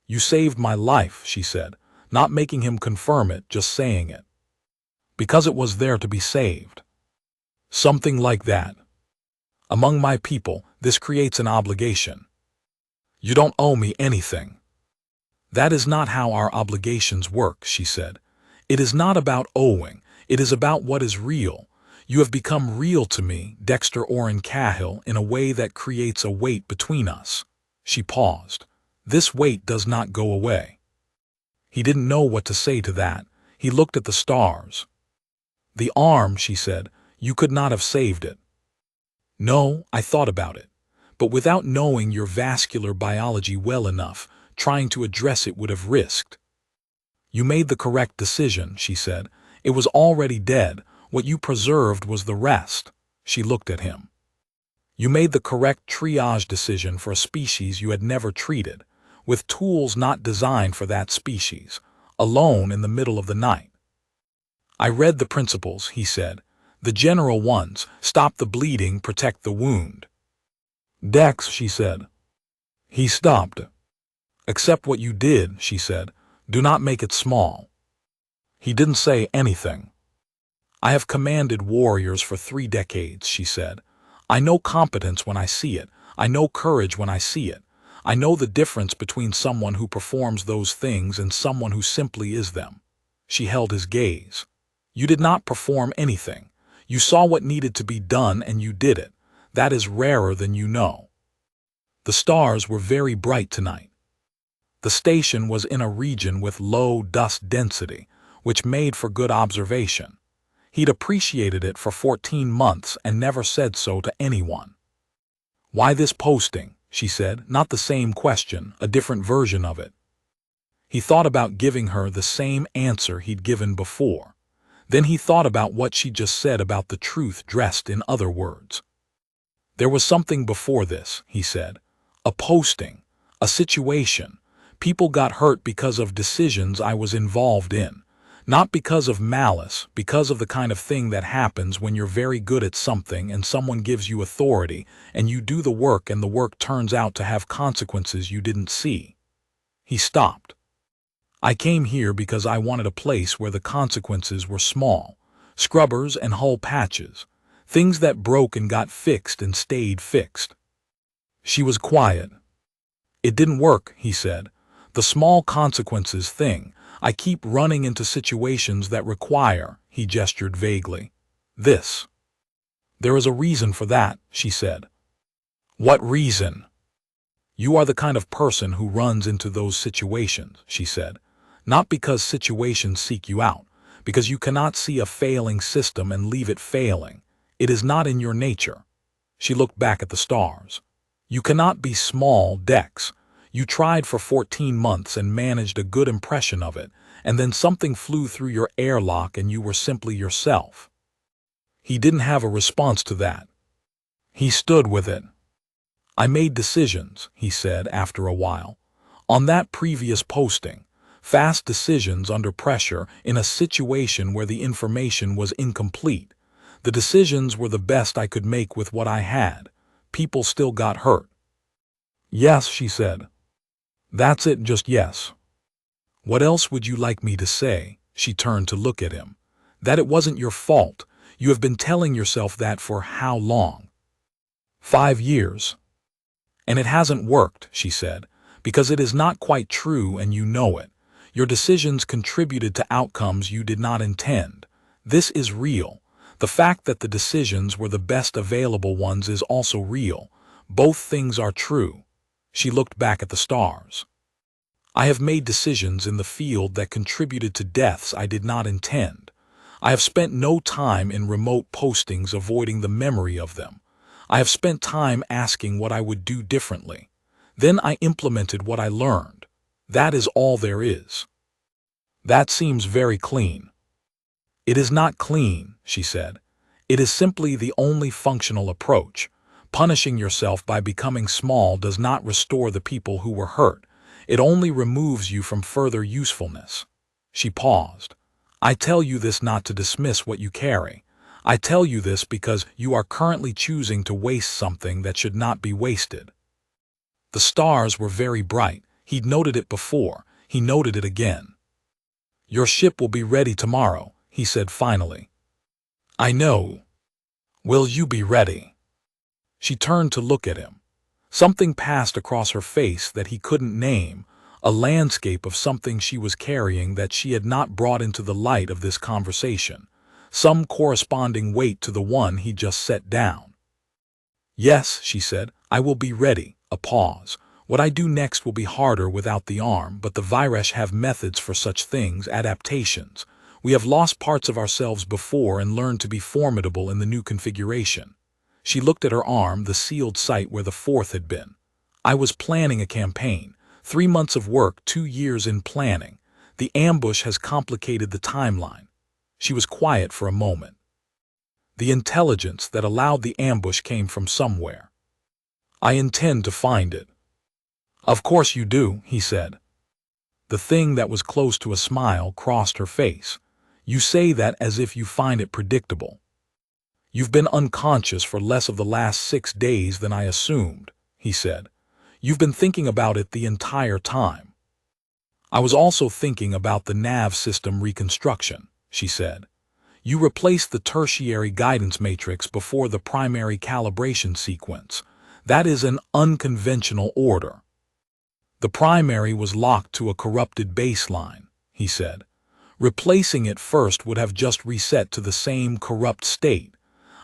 "You saved my life," she said, not making him confirm it, just saying it. "Because it was there to be saved." Something like that. "Among my people, this creates an obligation. You don't owe me anything." "That is not how our obligations work," she said. "It is not about owing, it is about what is real. You have become real to me, Dexter Oren Cahill, in a way that creates a weight between us." She paused. "This weight does not go away." He didn't know what to say to that. He looked at the stars. "The arm," she said, "you could not have saved it." "No, I thought about it. But without knowing your vascular biology well enough, trying to address it would have risked." "You made the correct decision," she said. "It was already dead. What you preserved was the rest." She looked at him. "You made the correct triage decision for a species you had never treated, with tools not designed for that species, alone in the middle of the night." "I read the principles," he said. "The general ones: stop the bleeding, protect the wound." "Dex," she said. He stopped. "Accept what you did," she said. "Do not make it small." He didn't say anything. "I have commanded warriors for 3 decades," she said. "I know competence when I see it. I know courage when I see it. I know the difference between someone who performs those things and someone who simply is them." She held his gaze. "You did not perform anything. You saw what needed to be done and you did it. That is rarer than you know." The stars were very bright tonight. The station was in a region with low dust density, which made for good observation. He'd appreciated it for 14 months and never said so to anyone. "Why this posting?" she said, not the same question, a different version of it. He thought about giving her the same answer he'd given before. Then he thought about what she just said about the truth dressed in other words. "There was something before this," he said. "A posting, a situation. People got hurt because of decisions I was involved in. Not because of malice, because of the kind of thing that happens when you're very good at something and someone gives you authority and you do the work and the work turns out to have consequences you didn't see." He stopped. "I came here because I wanted a place where the consequences were small. Scrubbers and hull patches. Things that broke and got fixed and stayed fixed." She was quiet. "It didn't work," he said. "The small consequences thing. I keep running into situations that require," he gestured vaguely, "this." "There is a reason for that," she said. "What reason?" "You are the kind of person who runs into those situations," she said. "Not because situations seek you out, because you cannot see a failing system and leave it failing. It is not in your nature." She looked back at the stars. "You cannot be small, Dex. You tried for 14 months and managed a good impression of it, and then something flew through your airlock and you were simply yourself." He didn't have a response to that. He stood with it. "I made decisions," he said after a while. "On that previous posting. Fast decisions under pressure in a situation where the information was incomplete. The decisions were the best I could make with what I had. People still got hurt." "Yes," she said. "That's it, just yes." "What else would you like me to say?" She turned to look at him. "That it wasn't your fault. You have been telling yourself that for how long?" 5 years. And it hasn't worked, she said, because it is not quite true and you know it. Your decisions contributed to outcomes you did not intend. This is real. The fact that the decisions were the best available ones is also real. Both things are true. She looked back at the stars. I have made decisions in the field that contributed to deaths I did not intend. I have spent no time in remote postings avoiding the memory of them. I have spent time asking what I would do differently. Then I implemented what I learned. That is all there is. That seems very clean. It is not clean, she said. It is simply the only functional approach. Punishing yourself by becoming small does not restore the people who were hurt. It only removes you from further usefulness. She paused. I tell you this not to dismiss what you carry. I tell you this because you are currently choosing to waste something that should not be wasted. The stars were very bright. He'd noted it before. He noted it again. Your ship will be ready tomorrow, he said finally. I know. Will you be ready? She turned to look at him. Something passed across her face that he couldn't name, a landscape of something she was carrying that she had not brought into the light of this conversation, some corresponding weight to the one he just set down. Yes, she said, I will be ready. A pause. What I do next will be harder without the arm, but the Viresh have methods for such things, adaptations. We have lost parts of ourselves before and learned to be formidable in the new configuration. She looked at her arm, the sealed site where the fourth had been. I was planning a campaign. 3 months of work, 2 years in planning. The ambush has complicated the timeline. She was quiet for a moment. The intelligence that allowed the ambush came from somewhere. I intend to find it. Of course you do, he said. The thing that was close to a smile crossed her face. You say that as if you find it predictable. You've been unconscious for less of the last 6 days than I assumed, he said. You've been thinking about it the entire time. I was also thinking about the nav system reconstruction, she said. You replaced the tertiary guidance matrix before the primary calibration sequence. That is an unconventional order. The primary was locked to a corrupted baseline, he said. Replacing it first would have just reset to the same corrupt state.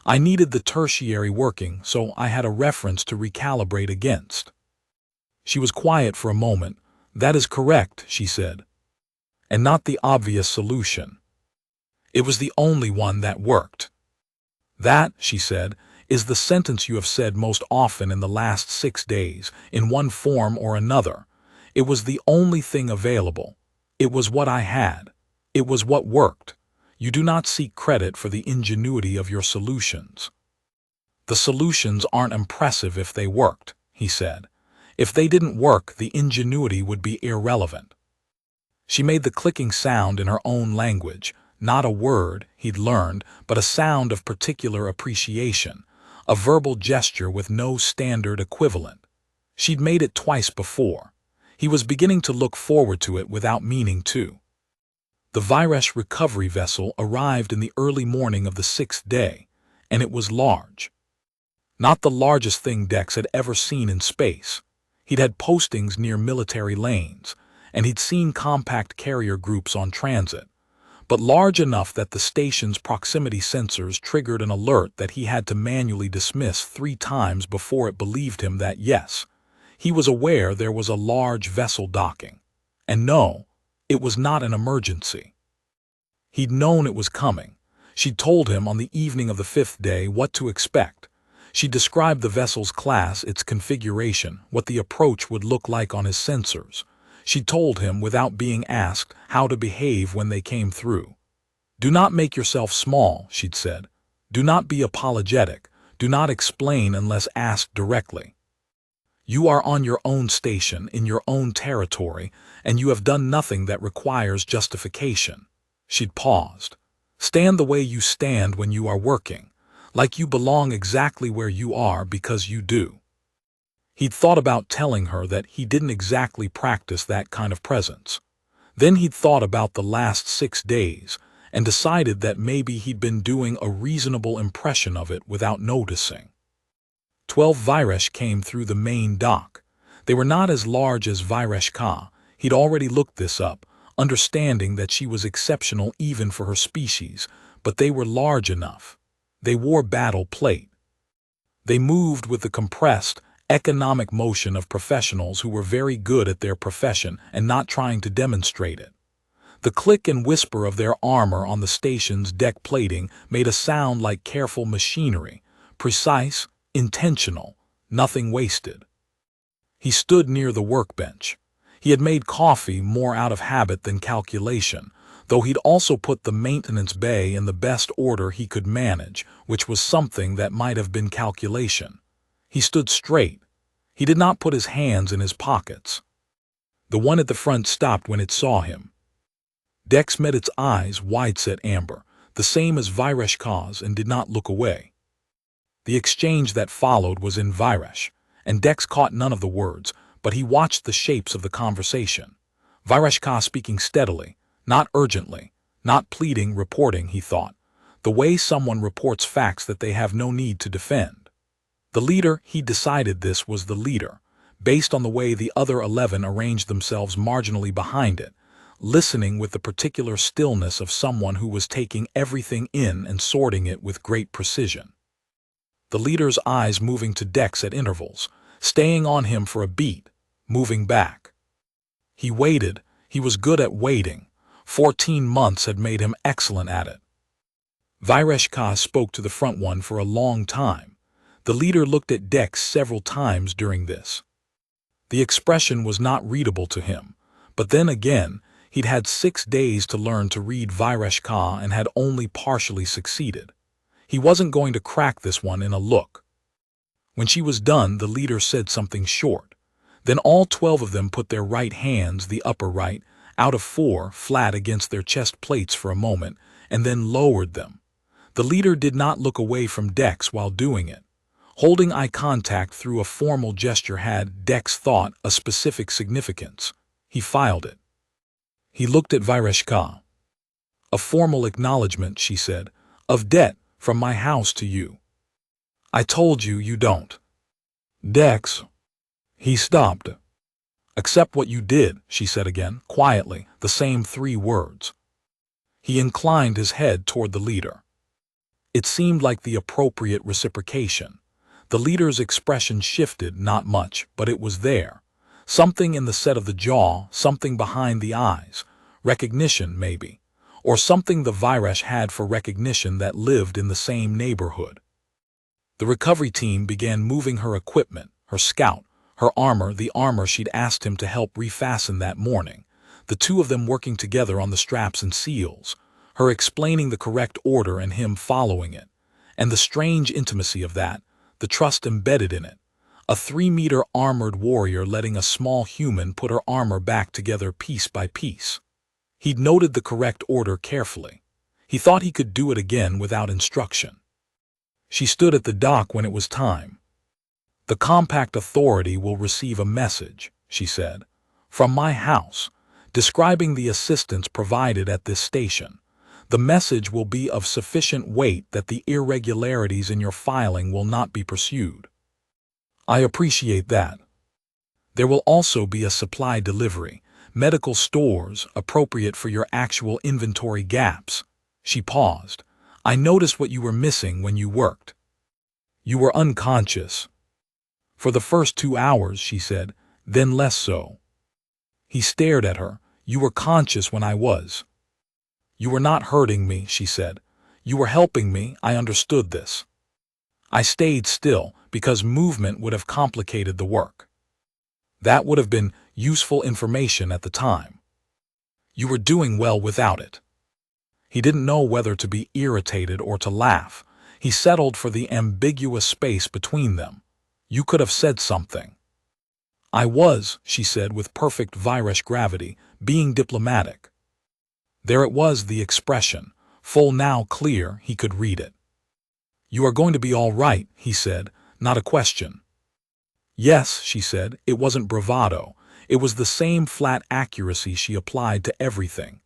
I needed the tertiary working, so I had a reference to recalibrate against. She was quiet for a moment. That is correct, she said. And not the obvious solution. It was the only one that worked. That, she said, is the sentence you have said most often in the last 6 days, in one form or another. It was the only thing available. It was what I had. It was what worked. You do not seek credit for the ingenuity of your solutions. The solutions aren't impressive if they worked, he said. If they didn't work, the ingenuity would be irrelevant. She made the clicking sound in her own language, not a word, he'd learned, but a sound of particular appreciation, a verbal gesture with no standard equivalent. She'd made it twice before. He was beginning to look forward to it without meaning to. The Viresh recovery vessel arrived in the early morning of the 6th day, and it was large. Not the largest thing Dex had ever seen in space. He'd had postings near military lanes, and he'd seen compact carrier groups on transit, but large enough that the station's proximity sensors triggered an alert that he had to manually dismiss 3 times before it believed him that yes, he was aware there was a large vessel docking. And no, it was not an emergency. He'd known it was coming. She'd told him on the evening of the 5th day what to expect. She described the vessel's class, its configuration, what the approach would look like on his sensors. She told him, without being asked, how to behave when they came through. Do not make yourself small, she'd said. Do not be apologetic. Do not explain unless asked directly. You are on your own station, in your own territory, and you have done nothing that requires justification. She'd paused. Stand the way you stand when you are working, like you belong exactly where you are because you do. He'd thought about telling her that he didn't exactly practice that kind of presence. Then he'd thought about the last 6 days and decided that maybe he'd been doing a reasonable impression of it without noticing. 12 Viresh came through the main dock. They were not as large as Viresh Ka. He'd already looked this up, understanding that she was exceptional even for her species, but they were large enough. They wore battle plate. They moved with the compressed, economic motion of professionals who were very good at their profession and not trying to demonstrate it. The click and whisper of their armor on the station's deck plating made a sound like careful machinery, precise, intentional, nothing wasted. He stood near the workbench. He had made coffee more out of habit than calculation, though he'd also put the maintenance bay in the best order he could manage, which was something that might have been calculation. He stood straight. He did not put his hands in his pockets. The one at the front stopped when it saw him. Dex met its eyes, wide-set amber, the same as Viresh Ka's, and did not look away. The exchange that followed was in Viresh, and Dex caught none of the words, but he watched the shapes of the conversation. Viresh Ka speaking steadily, not urgently, not pleading, reporting, he thought, the way someone reports facts that they have no need to defend. The leader, he decided this was the leader, based on the way the other 11 arranged themselves marginally behind it, listening with the particular stillness of someone who was taking everything in and sorting it with great precision. The leader's eyes moving to Dex at intervals, staying on him for a beat, moving back. He waited. He was good at waiting. 14 months had made him excellent at it. Viresh Ka spoke to the front one for a long time. The leader looked at Dex several times during this. The expression was not readable to him, but then again, he'd had 6 days to learn to read Viresh Ka and had only partially succeeded. He wasn't going to crack this one in a look. When she was done, the leader said something short. Then all 12 of them put their right hands, the upper right, out of 4, flat against their chest plates for a moment, and then lowered them. The leader did not look away from Dex while doing it. Holding eye contact through a formal gesture had, Dex thought, a specific significance. He filed it. He looked at Viresh Ka. A formal acknowledgement, she said, of debt from my house to you. I told you you don't. Dex. He stopped. Accept what you did, she said again, quietly, the same 3 words. He inclined his head toward the leader. It seemed like the appropriate reciprocation. The leader's expression shifted, not much, but it was there. Something in the set of the jaw, something behind the eyes. Recognition, maybe. Or something the Viresh had for recognition that lived in the same neighborhood. The recovery team began moving her equipment, her scout, her armor, the armor she'd asked him to help refasten that morning, the 2 of them working together on the straps and seals, her explaining the correct order and him following it, and the strange intimacy of that, the trust embedded in it. A 3-meter armored warrior letting a small human put her armor back together piece by piece. He'd noted the correct order carefully. He thought he could do it again without instruction. She stood at the dock when it was time. The compact authority will receive a message, she said, from my house, describing the assistance provided at this station. The message will be of sufficient weight that the irregularities in your filing will not be pursued. I appreciate that. There will also be a supply delivery, medical stores appropriate for your actual inventory gaps. She paused. I noticed what you were missing when you worked. You were unconscious. For the first 2 hours, she said, then less so. He stared at her. You were conscious when I was. You were not hurting me, she said. You were helping me, I understood this. I stayed still because movement would have complicated the work. That would have been useful information at the time. You were doing well without it. He didn't know whether to be irritated or to laugh. He settled for the ambiguous space between them. You could have said something. I was, she said with perfect Viresh gravity, being diplomatic. There it was, the expression, full now, clear, he could read it. You are going to be all right, he said, not a question. Yes, she said, it wasn't bravado. It was the same flat accuracy she applied to everything.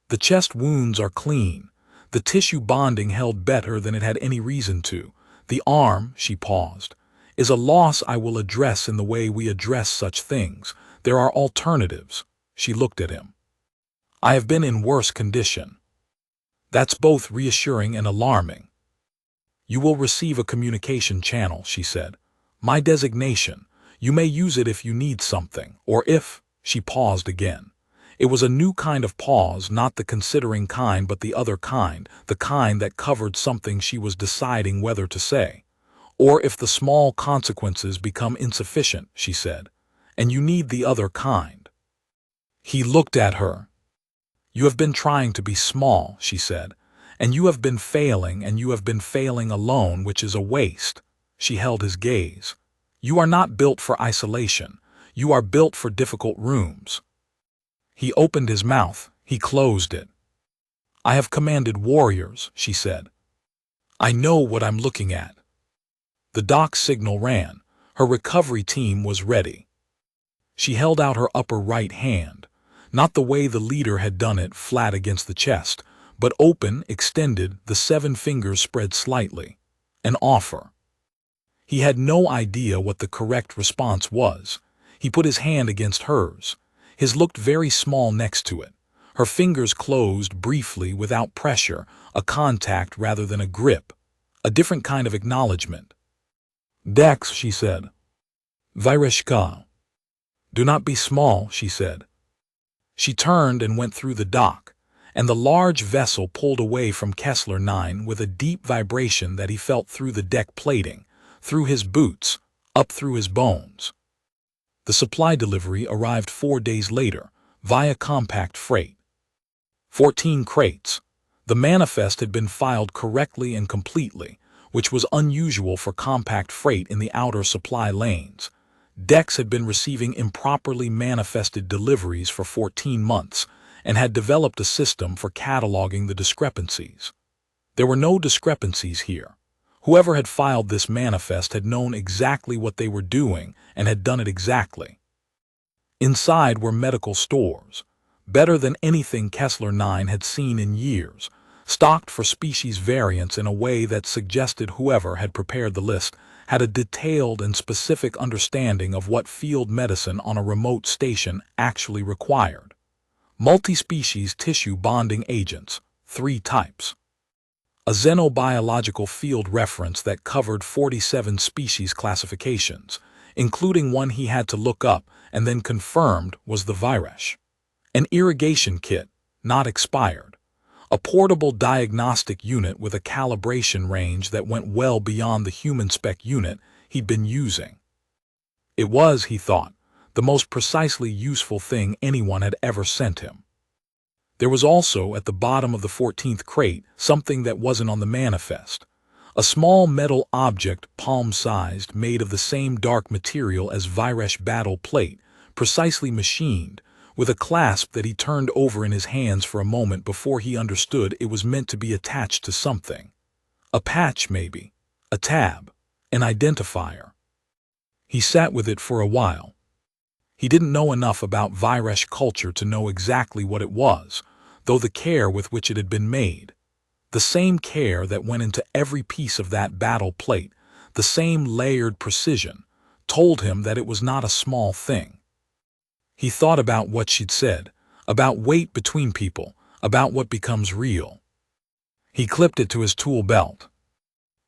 The chest wounds are clean. The tissue bonding held better than it had any reason to. The arm, she paused. is a loss I will address in the way we address such things. There are alternatives. She looked at him. I have been in worse condition. That's both reassuring and alarming. You will receive a communication channel, she said. My designation. You may use it if you need something, or if, she paused again. It was a new kind of pause, not the considering kind but the other kind, the kind that covered something she was deciding whether to say. Or if the small consequences become insufficient, she said, and you need the other kind. He looked at her. You have been trying to be small, she said, and you have been failing, and you have been failing alone, which is a waste. She held his gaze. You are not built for isolation. You are built for difficult rooms. He opened his mouth. He closed it. I have commanded warriors, she said. I know what I'm looking at. The dock signal ran. Her recovery team was ready. She held out her upper right hand, not the way the leader had done it, flat against the chest, but open, extended, the 7 fingers spread slightly. An offer. He had no idea what the correct response was. He put his hand against hers. His looked very small next to it. Her fingers closed briefly without pressure, a contact rather than a grip, a different kind of acknowledgement. Dex, she said. Vyreshka. Do not be small, she said. She turned and went through the dock, and the large vessel pulled away from Kessler 9 with a deep vibration that he felt through the deck plating, through his boots, up through his bones. The supply delivery arrived 4 days later, via compact freight. 14 crates. The manifest had been filed correctly and completely, which was unusual for compact freight in the outer supply lanes. Dex had been receiving improperly manifested deliveries for 14 months and had developed a system for cataloging the discrepancies. There were no discrepancies here. Whoever had filed this manifest had known exactly what they were doing and had done it exactly. Inside were medical stores, better than anything Kessler 9 had seen in years, stocked for species variants in a way that suggested whoever had prepared the list had a detailed and specific understanding of what field medicine on a remote station actually required. Multi-species tissue bonding agents, 3 types. A xenobiological field reference that covered 47 species classifications, including one he had to look up and then confirmed was the Viresh. An irrigation kit, not expired. A portable diagnostic unit with a calibration range that went well beyond the human spec unit he'd been using. It was, he thought, the most precisely useful thing anyone had ever sent him. There was also, at the bottom of the 14th crate, something that wasn't on the manifest. A small metal object, palm-sized, made of the same dark material as Viresh battle plate, precisely machined, with a clasp that he turned over in his hands for a moment before he understood it was meant to be attached to something. A patch, maybe. A tab. An identifier. He sat with it for a while. He didn't know enough about Viresh culture to know exactly what it was, though the care with which it had been made, the same care that went into every piece of that battle plate, the same layered precision, told him that it was not a small thing. He thought about what she'd said, about weight between people, about what becomes real. He clipped it to his tool belt.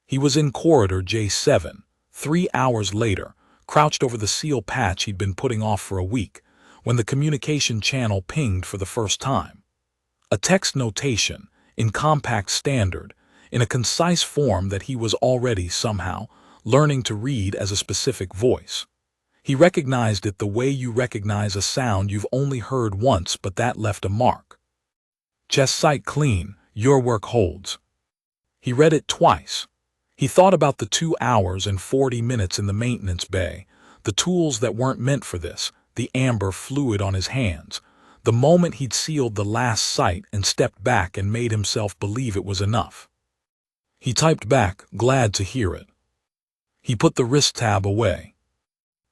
He was in corridor J7, 3 hours later, crouched over the seal patch he'd been putting off for a week, when the communication channel pinged for the first time. A text notation, in compact standard, in a concise form that he was already, somehow, learning to read as a specific voice. He recognized it the way you recognize a sound you've only heard once but that left a mark. Chest site clean, your work holds. He read it twice. He thought about the 2 hours and 40 minutes in the maintenance bay, the tools that weren't meant for this, the amber fluid on his hands, the moment he'd sealed the last site and stepped back and made himself believe it was enough. He typed back, glad to hear it. He put the wrist tab away.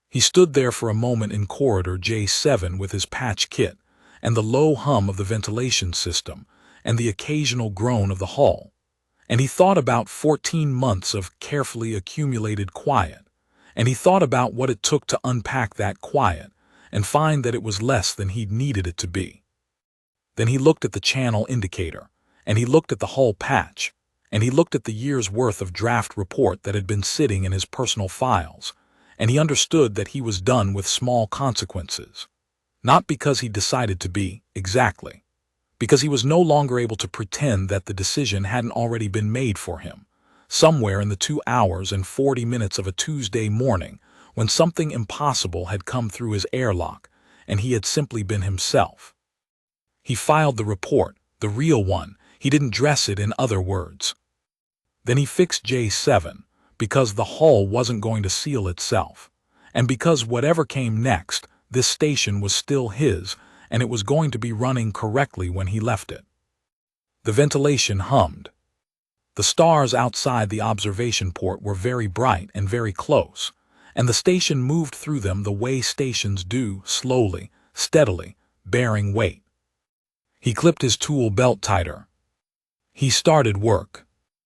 He stood there for a moment in corridor J7 with his patch kit, and the low hum of the ventilation system, and the occasional groan of the hull. And he thought about 14 months of carefully accumulated quiet, and he thought about what it took to unpack that quiet and find that it was less than he'd needed it to be. Then he looked at the channel indicator, and he looked at the hull patch, and he looked at the year's worth of draft report that had been sitting in his personal files, and he understood that he was done with small consequences. Not because he decided to be, exactly. Because he was no longer able to pretend that the decision hadn't already been made for him, somewhere in the 2 hours and 40 minutes of a Tuesday morning, when something impossible had come through his airlock, and he had simply been himself. He filed the report, the real one. He didn't dress it in other words. Then he fixed J7, because the hull wasn't going to seal itself, and because whatever came next, this station was still his, and it was going to be running correctly when he left it. The ventilation hummed. The stars outside the observation port were very bright and very close, and the station moved through them the way stations do, slowly, steadily, bearing weight. He clipped his tool belt tighter. He started work.